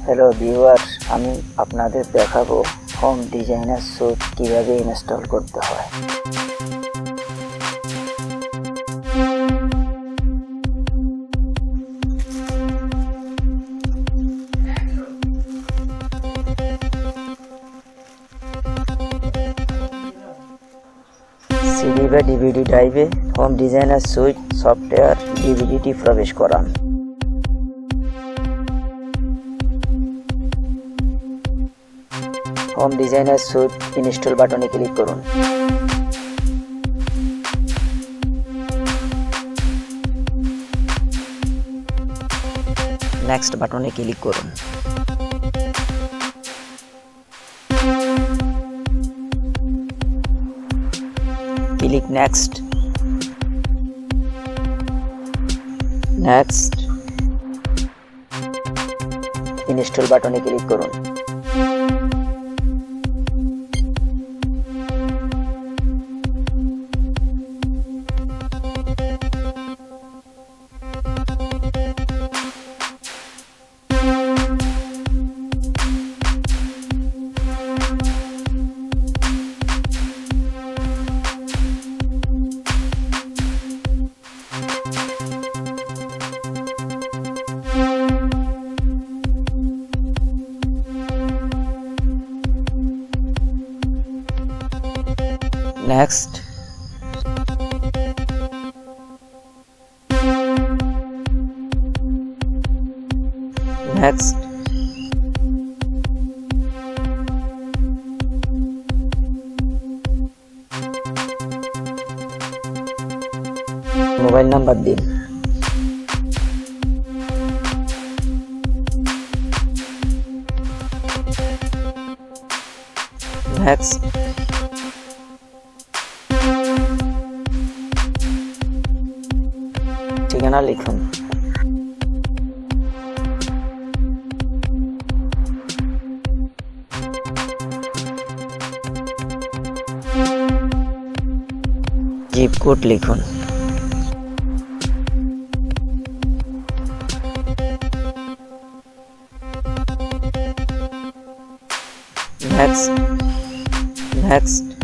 Hello viewer, আমি আপনাদের দেখাবো হোম ডিজাইনার স্যুট কিভাবে ইনস্টল করতে হয়। সিডি বা ডিভিডি ড্রাইভে হোম ডিজাইনার স্যুট সফটওয়্যার ডিভিডিটি প্রবেশ করান। হোম ডিজাইনার স্যুট ইনস্টল বাটনে ক্লিক করুন। নেক্সট বাটনে ক্লিক করুন। Click next. ইনস্টল বাটনে ক্লিক করুন। নেক্সট মোবাইল নাম্বার দিন। নেক্সট ঠিকানা লিখুন। জিপ কোড লিখুন। নেক্সট